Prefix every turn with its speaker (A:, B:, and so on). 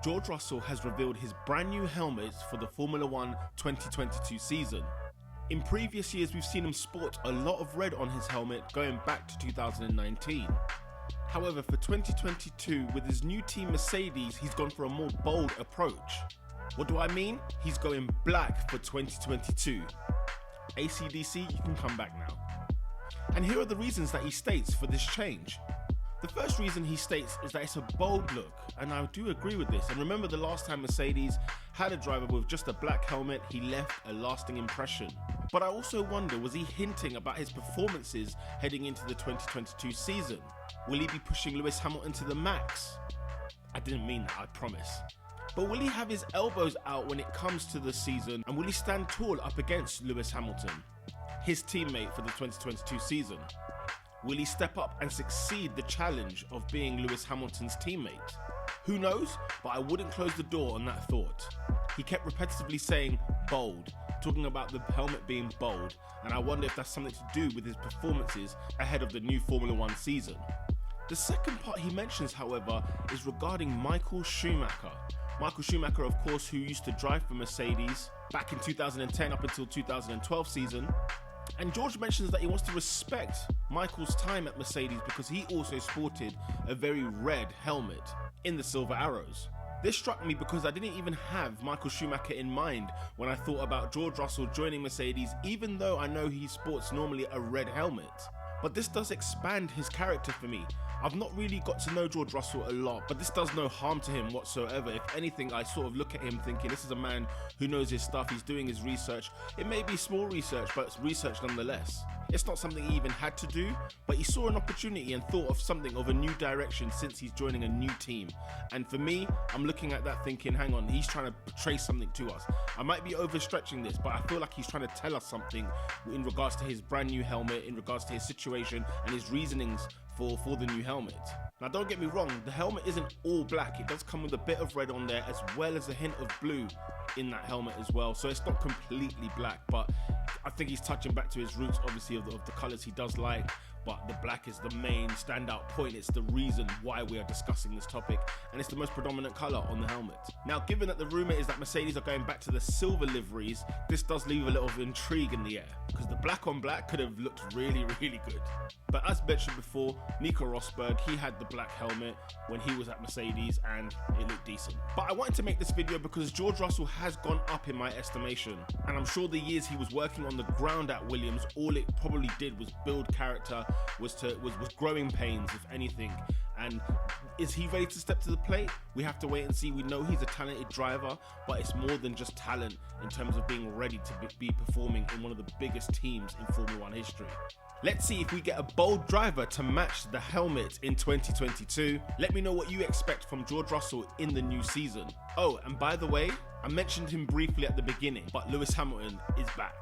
A: George Russell has revealed his brand new helmets for the Formula 1 2022 season. In previous years, we've seen him sport a lot of red on his helmet going back to 2019. However, for 2022, with his new team Mercedes, he's gone for a more bold approach. What do I mean? He's going black for 2022. AC/DC, you can come back now. And here are the reasons that he states for this change. The first reason he states is that it's a bold look, and I do agree with this. And remember, the last time Mercedes had a driver with just a black helmet, he left a lasting impression. But I also wonder, was he hinting about his performances heading into the 2022 season? Will he be pushing Lewis Hamilton to the max? I didn't mean that, I promise. But will he have his elbows out when it comes to the season, and will he stand tall up against Lewis Hamilton, his teammate for the 2022 season? Will he step up and succeed the challenge of being Lewis Hamilton's teammate? Who knows, but I wouldn't close the door on that thought. He kept repetitively saying bold, talking about the helmet being bold, and I wonder if that's something to do with his performances ahead of the new Formula 1 season. The second part he mentions, however, is regarding Michael Schumacher. Michael Schumacher, of course, who used to drive for Mercedes back in 2010 up until 2012 season. And George mentions that he wants to respect Michael's time at Mercedes because he also sported a very red helmet in the silver arrows. This struck me because I didn't even have Michael Schumacher in mind when I thought about George Russell joining Mercedes, even though I know he sports normally a red helmet. But this does expand his character for me. I've not really got to know George Russell a lot, but this does no harm to him whatsoever. If anything, I sort of look at him thinking this is a man who knows his stuff, he's doing his research. It may be small research, but it's research nonetheless. It's not something he even had to do, but he saw an opportunity and thought of something of a new direction since he's joining a new team. And for me, I'm looking at that thinking, hang on, he's trying to portray something to us. I might be overstretching this, but I feel like he's trying to tell us something in regards to his brand new helmet, in regards to his situation and his reasonings for the new helmet. Now don't get me wrong, the helmet isn't all black. It does come with a bit of red on there as well as a hint of blue in that helmet as well. So it's not completely black, but I think he's touching back to his roots, obviously, of the colours he does like. But the black is the main standout point. It's the reason why we are discussing this topic, and it's the most predominant colour on the helmet. Now, given that the rumour is that Mercedes are going back to the silver liveries, this does leave a little of intrigue in the air, because the black on black could have looked really, really good. But as mentioned before, Nico Rosberg, he had the black helmet when he was at Mercedes, and it looked decent. But I wanted to make this video because George Russell has gone up in my estimation, and I'm sure the years he was working on the ground at Williams, all it probably did was build character, was growing pains, if anything. And is he ready to step to the plate? We have to wait and see. We know he's a talented driver, but it's more than just talent in terms of being ready to be performing in one of the biggest teams in Formula 1 history. Let's see if we get a bold driver to match the helmet in 2022. Let me know what you expect from George Russell in the new season. Oh, and by the way, I mentioned him briefly at the beginning, but Lewis Hamilton is back.